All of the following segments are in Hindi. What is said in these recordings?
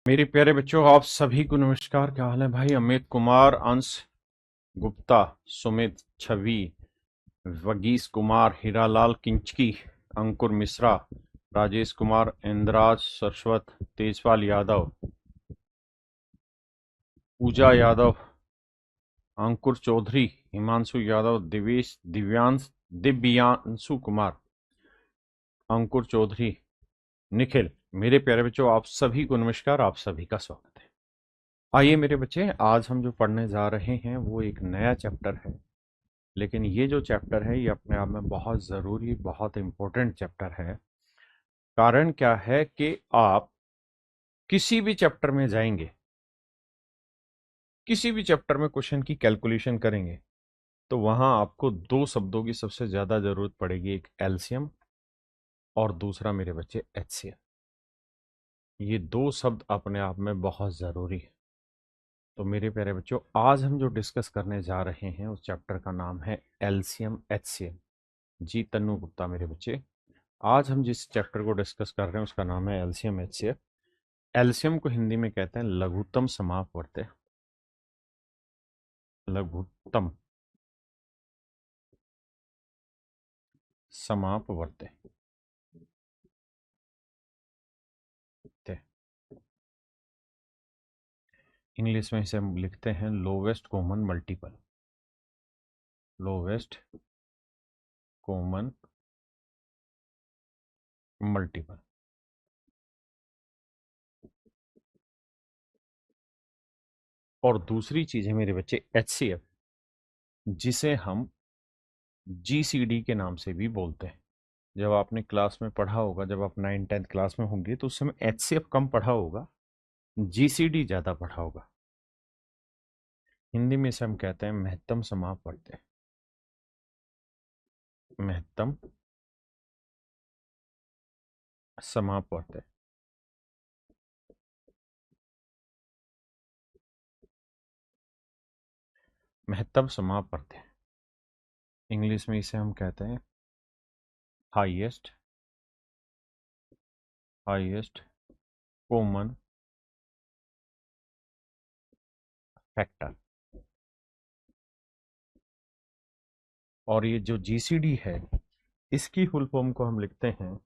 मेरे प्यारे बच्चों, आप सभी को नमस्कार। क्या हाल है भाई? अमित कुमार, अंश गुप्ता, सुमित, छवि, वगीस कुमार, हीरालाल किंचकी, अंकुर मिश्रा, राजेश कुमार, इंद्राज, सरस्वत, तेजपाल यादव, पूजा यादव, अंकुर चौधरी, हिमांशु यादव, दिव्यांशु कुमार, अंकुर चौधरी, निखिल। मेरे प्यारे बच्चों, आप सभी को नमस्कार, आप सभी का स्वागत है। आइए मेरे बच्चे, आज हम जो पढ़ने जा रहे हैं वो एक नया चैप्टर है। लेकिन ये जो चैप्टर है ये अपने आप में बहुत ज़रूरी, बहुत इम्पोर्टेंट चैप्टर है। कारण क्या है कि आप किसी भी चैप्टर में जाएंगे, किसी भी चैप्टर में क्वेश्चन की कैलकुलेशन करेंगे, तो वहां आपको दो शब्दों की सबसे ज़्यादा ज़रूरत पड़ेगी। एक एलसीएम और दूसरा मेरे बच्चे एचसीएफ। ये दो शब्द अपने आप में बहुत ज़रूरी है। तो मेरे प्यारे बच्चों, आज हम जो डिस्कस करने जा रहे हैं उस चैप्टर का नाम है एलसीएम एचसीएफ। जी तन्नू गुप्ता मेरे बच्चे, आज हम जिस चैप्टर को डिस्कस कर रहे हैं उसका नाम है एलसीएम एचसीएफ। एलसीएम को हिंदी में कहते हैं लघुत्तम समापवर्त्य। लघुत्तम समापवर्त्य। इंग्लिश में इसे हम लिखते हैं lowest common multiple. Lowest common multiple. और दूसरी चीज है मेरे बच्चे एचसीएफ, जिसे हम जीसीडी के नाम से भी बोलते हैं। जब आपने क्लास में पढ़ा होगा, जब आप 9th 10th क्लास में होंगे तो उस समय एचसीएफ कम पढ़ा होगा, जीसीडी ज्यादा पढ़ा होगा। हिंदी में इसे हम कहते हैं महत्तम समापवर्त्य। महत्तम समापवर्त्य। महत्तम समापवर्त्य, इंग्लिश में इसे हम कहते हैं हाईएस्ट कॉमन फैक्टर। और ये जो जीसीडी है, इसकी फुल फॉर्म को हम लिखते हैं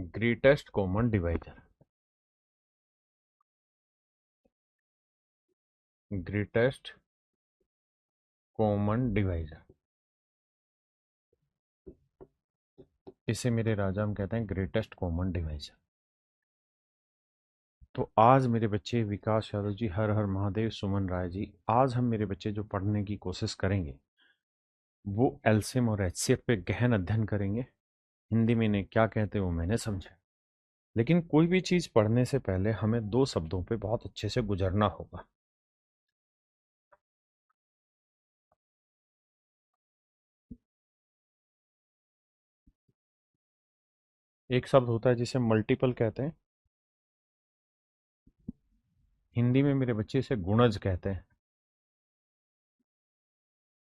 greatest common divisor. Greatest common divisor, इसे मेरे राजा हम कहते हैं ग्रेटेस्ट कॉमन डिवाइजर। तो आज मेरे बच्चे विकास यादव जी, हर हर महादेव, सुमन राय जी, आज हम मेरे बच्चे जो पढ़ने की कोशिश करेंगे वो एलसीएम और एचसीएफ पे गहन अध्ययन करेंगे। हिंदी में इन्हें क्या कहते हैं वो मैंने समझा। लेकिन कोई भी चीज पढ़ने से पहले हमें दो शब्दों पे बहुत अच्छे से गुजरना होगा। एक शब्द होता है जिसे मल्टीपल कहते हैं, हिंदी में मेरे बच्चे इसे गुणज कहते हैं,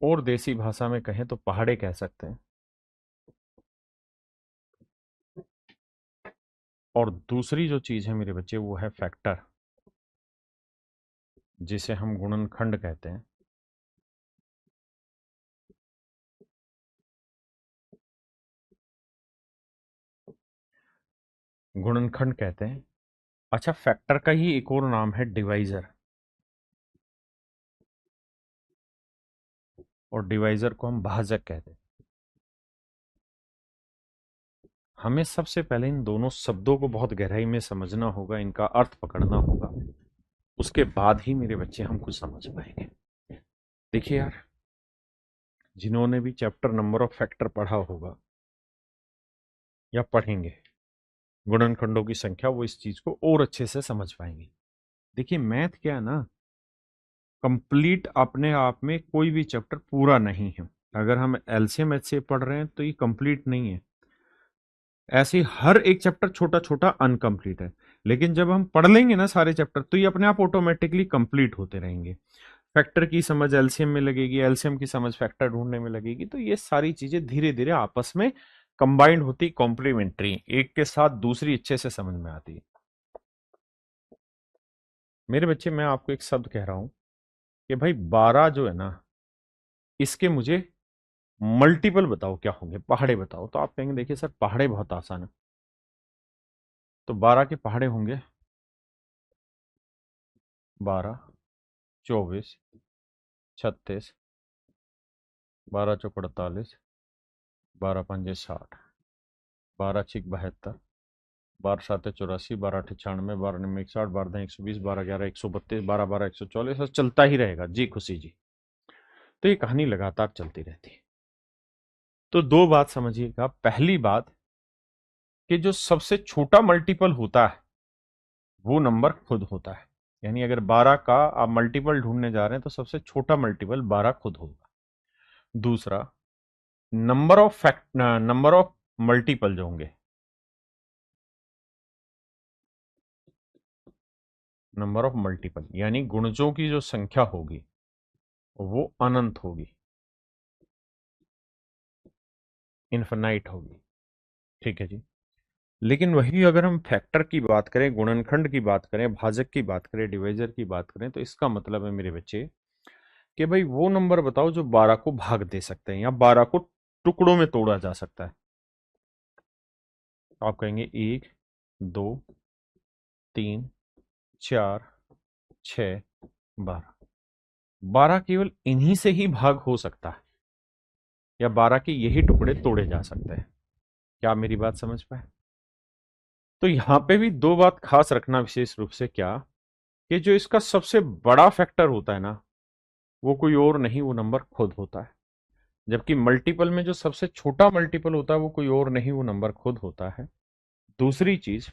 और देसी भाषा में कहें तो पहाड़े कह सकते हैं। और दूसरी जो चीज है मेरे बच्चे वो है फैक्टर, जिसे हम गुणनखंड कहते हैं। गुणनखंड कहते हैं। अच्छा, फैक्टर का ही एक और नाम है डिवाइजर, और डिवाइजर को हम भाजक कहते हैं। हमें सबसे पहले इन दोनों शब्दों को बहुत गहराई में समझना होगा, इनका अर्थ पकड़ना होगा, उसके बाद ही मेरे बच्चे हम कुछ समझ पाएंगे। देखिए यार, जिन्होंने भी चैप्टर नंबर ऑफ फैक्टर पढ़ा होगा या पढ़ेंगे, गुणनखंडों की संख्या, वो इस चीज को और अच्छे से समझ पाएंगे। देखिए मैथ क्या है ना, कंप्लीट अपने आप में कोई भी चैप्टर पूरा नहीं है। अगर हम एलसीएम एचसीएफ पढ़ रहे हैं तो ये कंप्लीट नहीं है। ऐसे ही हर एक चैप्टर छोटा छोटा अनकंप्लीट है। लेकिन जब हम पढ़ लेंगे ना सारे चैप्टर, तो ये अपने आप ऑटोमेटिकली कंप्लीट होते रहेंगे। फैक्टर की समझ एलसीएम में लगेगी, एलसीएम की समझ फैक्टर ढूंढने में लगेगी, तो ये सारी चीजें धीरे धीरे आपस में कंबाइंड होती, कॉम्प्लीमेंट्री, एक के साथ दूसरी अच्छे से समझ में आती है। मेरे बच्चे, मैं आपको एक शब्द कह रहा हूं कि भाई 12 जो है ना, इसके मुझे मल्टीपल बताओ क्या होंगे, पहाड़े बताओ। तो आप कहेंगे देखिए सर, पहाड़े बहुत आसान है। तो 12 के पहाड़े होंगे 12, 24, 36, 12 चौक 48, 12 पंजे 60, 12 छिक 72, 12 साते 84, 12 अठे 96, 12 निन्मे 61, 12 दहें 120, 12 11 132, 12 12 144, ऐसा चलता ही रहेगा जी खुशी जी। तो ये कहानी लगातार चलती रहती है। तो दो बात समझिएगा। पहली बात कि जो सबसे छोटा मल्टीपल होता है वो नंबर खुद होता है। यानी अगर 12 का आप मल्टीपल ढूंढने जा रहे हैं तो सबसे छोटा मल्टीपल 12 खुद होगा। दूसरा, नंबर ऑफ मल्टीपल जो होंगे, नंबर ऑफ मल्टीपल यानी गुणजों की जो संख्या होगी वो अनंत होगी, इन्फिनाइट होगी। ठीक है जी। लेकिन वही अगर हम फैक्टर की बात करें, गुणनखंड की बात करें, भाजक की बात करें, डिवाइजर की बात करें, तो इसका मतलब है मेरे बच्चे कि भाई वो नंबर बताओ जो 12 को भाग दे सकते हैं या 12 को टुकड़ों में तोड़ा जा सकता है। तो आप कहेंगे 1, 2, 3, 4, 6, 12। 12 केवल इन्हीं से ही भाग हो सकता है या 12 के यही टुकड़े तोड़े जा सकते हैं। क्या आप मेरी बात समझ पाए? तो यहां पे भी दो बात खास रखना विशेष रूप से, क्या कि जो इसका सबसे बड़ा फैक्टर होता है ना, वो कोई और नहीं, वो नंबर खुद होता है। जबकि मल्टीपल में जो सबसे छोटा मल्टीपल होता है वो कोई और नहीं, वो नंबर खुद होता है। दूसरी चीज,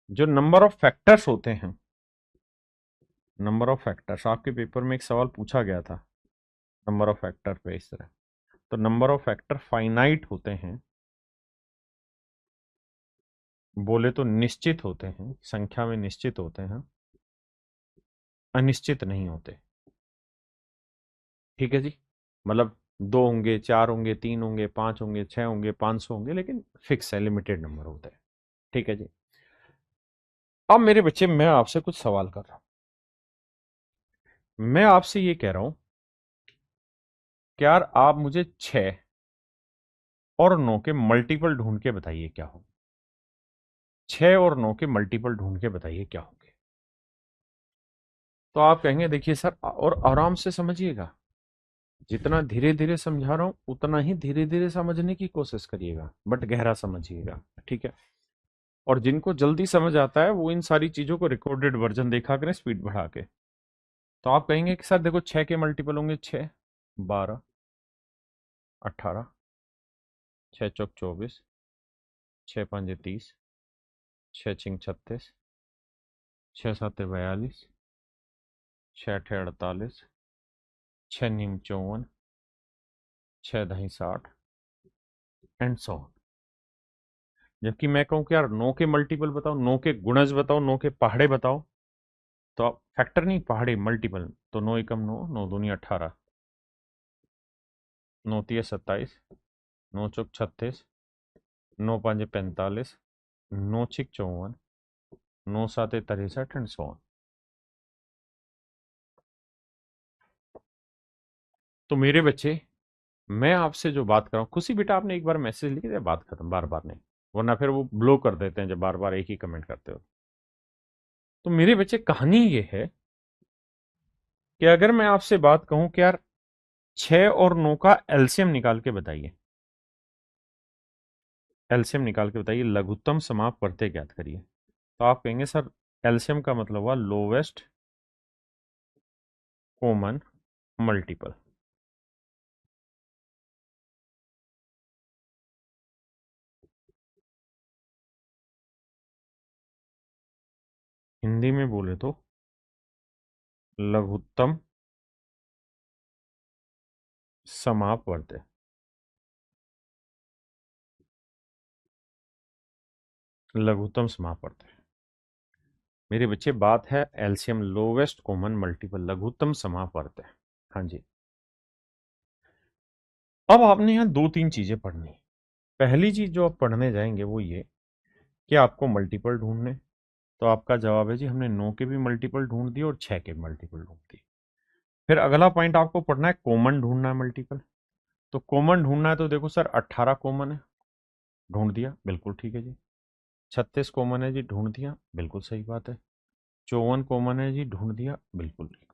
जो नंबर ऑफ फैक्टर्स होते हैं, नंबर ऑफ फैक्टर्स आपके पेपर में एक सवाल पूछा गया था नंबर ऑफ फैक्टर पे इस तरह। तो नंबर ऑफ फैक्टर फाइनाइट होते हैं, बोले तो निश्चित होते हैं, संख्या में निश्चित होते हैं, अनिश्चित नहीं होते। ठीक है जी। मतलब दो होंगे, चार होंगे, तीन होंगे, पांच होंगे, छह होंगे, 500 होंगे, लेकिन फिक्स है, लिमिटेड नंबर होते हैं। ठीक है जी। अब मेरे बच्चे, मैं आपसे कुछ सवाल कर रहा हूं। मैं आपसे ये कह रहा हूं कि यार आप मुझे 6 और 9 के मल्टीपल ढूंढ के बताइए क्या हो। 6 और 9 के मल्टीपल ढूंढ के बताइए क्या होंगे। तो आप कहेंगे देखिए सर, और आराम से समझिएगा, जितना धीरे धीरे समझा रहा हूं उतना ही धीरे धीरे समझने की कोशिश करिएगा, बट गहरा समझिएगा। ठीक है। और जिनको जल्दी समझ आता है वो इन सारी चीजों को रिकॉर्डेड वर्जन देखा करें स्पीड बढ़ा के। तो आप कहेंगे कि सर देखो, 6 के मल्टीपल होंगे 6, 12, 18, 6 चौक 24, 6 पंजे 30, 6 छिंग 36, 6 साते 42, 6 अठे 48, 6 नीम 54, 6 दही 60 एंड सो ऑन। जबकि मैं कहूं कि यार 9 के मल्टीपल बताओ, 9 के गुणज बताओ, 9 के पहाड़े बताओ, तो आप फैक्टर नहीं, पहाड़े मल्टीपल, तो 9 एकम 9, 9 दूनी 18, 9 तिया 27, 9 चौक 36, 9 पंजे 45, 9 छिक 54, 9 साते 63 एंड सो ऑन। तो मेरे बच्चे, मैं आपसे जो बात कर रहा हूं, खुशी बेटा आपने एक बार मैसेज लिख दिया, बात खत्म, बार बार नहीं, वरना फिर वो ब्लो कर देते हैं जब बार बार एक ही कमेंट करते हो। तो मेरे बच्चे, कहानी ये है कि अगर मैं आपसे बात कहूं कि यार 6 और 9 का एलसीएम निकाल के बताइए, एलसीएम निकाल के बताइए, लघुत्तम समाप प्रत्यय ज्ञात करिए। तो आप कहेंगे सर, एलसीएम का मतलब हुआ लोवेस्ट कॉमन मल्टीपल। हिंदी में बोले तो लघुत्तम समापवर्त्य। लघुत्तम समापवर्त्य। मेरे बच्चे, बात है एलसीएम, लोवेस्ट कॉमन मल्टीपल, लघुत्तम समापवर्त्य। हाँ जी। अब आपने यहां दो तीन चीजें पढ़नी। पहली चीज जो आप पढ़ने जाएंगे वो ये कि आपको मल्टीपल ढूंढने, तो आपका जवाब है जी, हमने 9 के भी मल्टीपल ढूंढ दिए और 6 के भी मल्टीपल ढूंढ दिए। फिर अगला पॉइंट आपको पढ़ना है, कॉमन ढूंढना है मल्टीपल। तो कॉमन ढूंढना है तो देखो सर, 18 कॉमन है, ढूंढ दिया, बिल्कुल ठीक है जी। 36 कॉमन है जी, ढूंढ दिया, बिल्कुल सही बात है। 54 कॉमन है जी, ढूंढ दिया, बिल्कुल ठीक।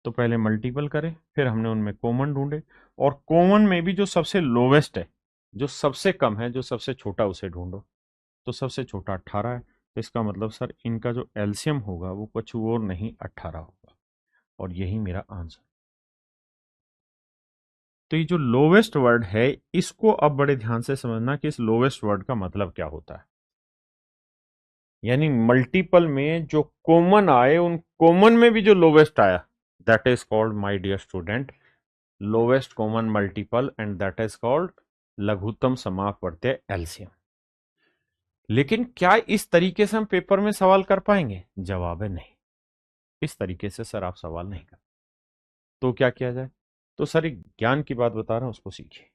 तो पहले मल्टीपल करें, फिर हमने उनमें कॉमन ढूंढे, और कॉमन में भी जो सबसे लोवेस्ट है, जो सबसे कम है, जो सबसे छोटा, उसे ढूंढो। तो सबसे छोटा 18 है, तो इसका मतलब सर इनका जो एलसीएम होगा वो कुछ और नहीं 18 होगा, और यही मेरा आंसर। तो ये जो लोवेस्ट वर्ड है, इसको अब बड़े ध्यान से समझना कि इस लोवेस्ट वर्ड का मतलब क्या होता है। यानी मल्टीपल में जो कॉमन आए, उन कॉमन में भी जो लोवेस्ट आया, that is called, my dear student, lowest common multiple, and that is called लघुत्तम समापवर्त्य एलसीएम। लेकिन क्या इस तरीके से हम पेपर में सवाल कर पाएंगे? जवाब है नहीं, इस तरीके से सर आप सवाल नहीं कर। तो क्या किया जाए? तो सर एक ज्ञान की बात बता रहा हूं, उसको सीखिए।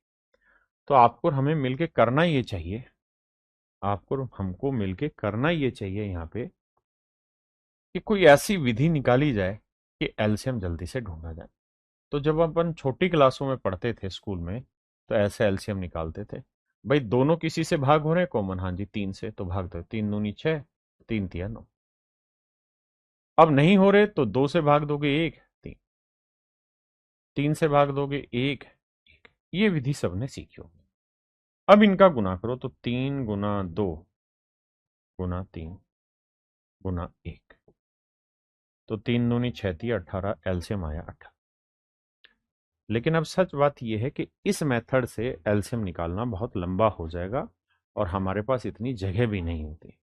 तो आपको और हमें मिलके करना ये चाहिए, आपको और हमको मिलके करना ये चाहिए यहाँ पे, कि कोई ऐसी विधि निकाली जाए कि एलसीएम जल्दी से ढूंढा जाए। तो जब अपन छोटी क्लासों में पढ़ते थे स्कूल में, तो ऐसे एलसीएम निकालते थे। भाई दोनों किसी से भाग हो रहे हैं कॉमन, हाँ जी 3 से, तो भाग दो, 3 दूनी 6, 3 तिया 9। अब नहीं हो रहे तो 2 से भाग दोगे 1, 3, 3 से भाग दोगे 1, 1। ये विधि सबने सीखी होगी। अब इनका गुना करो, तो 3 गुना 2 गुना 3 गुना 1, तो 3 दूनी 6 तिया 18, एलसीएम आया 18। लेकिन अब सच बात यह है कि इस मेथड से एलसीएम निकालना बहुत लंबा हो जाएगा, और हमारे पास इतनी जगह भी नहीं होती।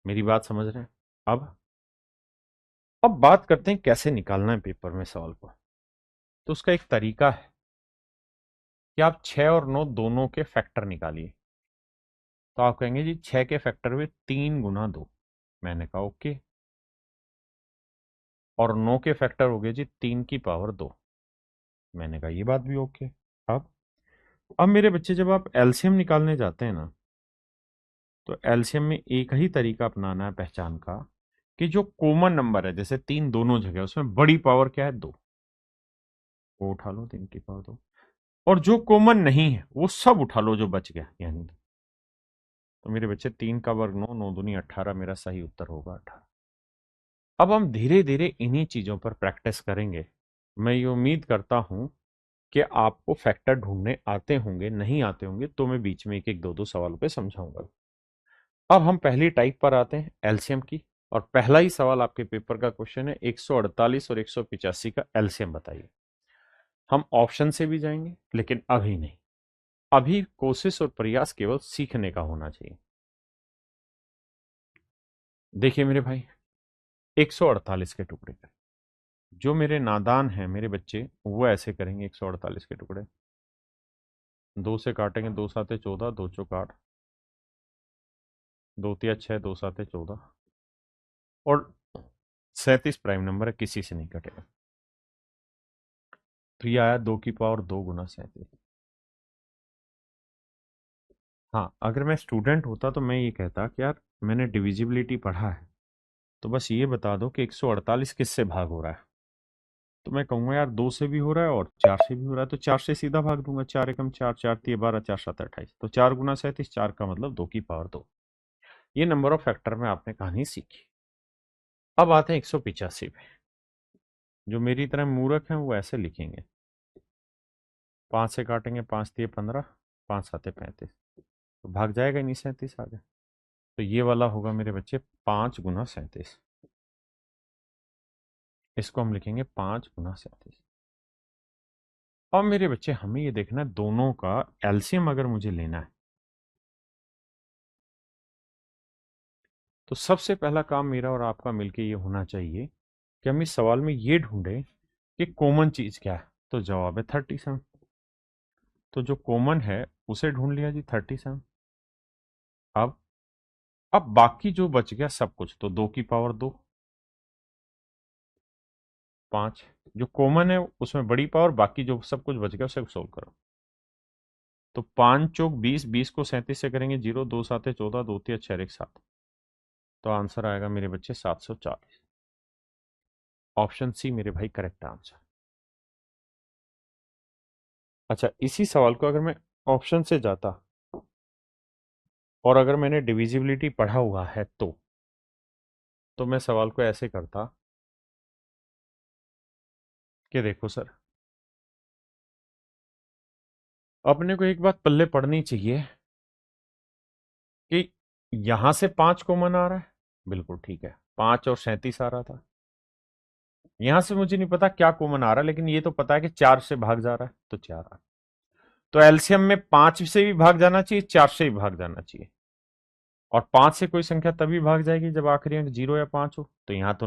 मेरी बात समझ रहे हैं? अब बात करते हैं कैसे निकालना है पेपर में सवाल को। तो उसका एक तरीका है कि आप 6 और 9 दोनों के फैक्टर निकालिए। तो आप कहेंगे जी 6 के फैक्टर हुए 3 गुना 2, मैंने कहा ओके। और 9 के फैक्टर हो गए जी 3 की पावर 2, मैंने कहा ये बात भी ओके। अब अब मेरे बच्चे, जब आप एलसीएम निकालने जाते हैं ना, तो एलसीएम में एक ही तरीका अपनाना है पहचान का, कि जो कॉमन नंबर है, जैसे 3 दोनों जगह, उसमें बड़ी पावर क्या है? 2, वो उठा लो, 3 की पावर 2। और जो कॉमन नहीं है वो सब उठा लो जो बच गया, यानी तो मेरे बच्चे 3 का वर्ग 9, 9 दूनी 18, मेरा सही उत्तर होगा 18। अब हम धीरे धीरे इन्हीं चीजों पर प्रैक्टिस करेंगे। मैं ये उम्मीद करता हूं कि आपको फैक्टर ढूंढने आते होंगे, नहीं आते होंगे तो मैं बीच में एक एक दो दो सवालों पे समझाऊंगा। अब हम पहली टाइप पर आते हैं, एलसीएम की। और पहला ही सवाल आपके पेपर का क्वेश्चन है, 148 और 185 का एलसीएम बताइए। हम ऑप्शन से भी जाएंगे, लेकिन अभी नहीं। अभी कोशिश और प्रयास केवल सीखने का होना चाहिए। देखिए मेरे भाई, 148 के टुकड़े करें। जो मेरे नादान हैं मेरे बच्चे, वो ऐसे करेंगे, 148 के टुकड़े 2 से काटेंगे, 2 साते 14, 2 चौक 8, 2 तिया 6, 2 साते 14, और 37 प्राइम नंबर है, किसी से नहीं कटेगा। तो ये आया 2 की पावर 2 गुना 37। हाँ, अगर मैं स्टूडेंट होता तो मैं ये कहता कि यार मैंने डिविजिबिलिटी पढ़ा है, तो बस ये बता दो कि 148 किससे भाग हो रहा है। तो मैं कहूंगा यार 2 से भी हो रहा है और 4 से भी हो रहा है, तो 4 से सीधा भाग दूंगा। 4 एकम 4, 4 तिया 12, 4 7 28, तो 4 गुना 37, 4 का मतलब 2 की पावर 2। ये नंबर ऑफ फैक्टर में आपने कहानी सीखी। अब आते हैं 185 पे। जो मेरी तरह मूर्ख हैं वो ऐसे लिखेंगे, 5 से काटेंगे, 5 तिया 15, 5 साते 35, तो भाग जाएगा, नहीं 37 आ गया। तो ये वाला होगा मेरे बच्चे 5 गुना 37। इसको हम लिखेंगे 5 गुना 37। अब मेरे बच्चे हमें ये देखना है, दोनों का एलसीएम अगर मुझे लेना है, तो सबसे पहला काम मेरा और आपका मिलके ये होना चाहिए कि हम इस सवाल में ये ढूंढें कि कॉमन चीज क्या है। तो जवाब है 37। तो जो कॉमन है उसे ढूंढ लिया जी, 37। अब अब बाकी जो बच गया सब कुछ, तो 2 की पावर 2, 5। जो कॉमन है उसमें बड़ी पावर, बाकी जो सब कुछ बच गया उसे सोल्व करो। तो 5 चौक 20, 20 को 37 से करेंगे 0, 2 7 14, 2 3 6 1 7। तो आंसर आएगा मेरे बच्चे 740। ऑप्शन सी मेरे भाई करेक्ट आंसर। अच्छा, इसी सवाल को अगर मैं ऑप्शन से जाता और अगर मैंने डिविजिबिलिटी पढ़ा हुआ है तो मैं सवाल को ऐसे करता कि देखो सर, अपने को एक बात पल्ले पड़नी चाहिए कि यहां से 5 कॉमन आ रहा है, बिल्कुल ठीक है, 5 और 37 आ रहा था। यहां से मुझे नहीं पता क्या कॉमन आ रहा है, लेकिन ये तो पता है कि 4 से भाग जा रहा है, तो 4 आ। तो एलसीएम में 5 से भी भाग जाना चाहिए, 4 से भी भाग जाना चाहिए। और 5 से कोई संख्या तभी भाग जाएगी जब आखिरी अंक 0 या 5 हो, तो यहां तो नहीं।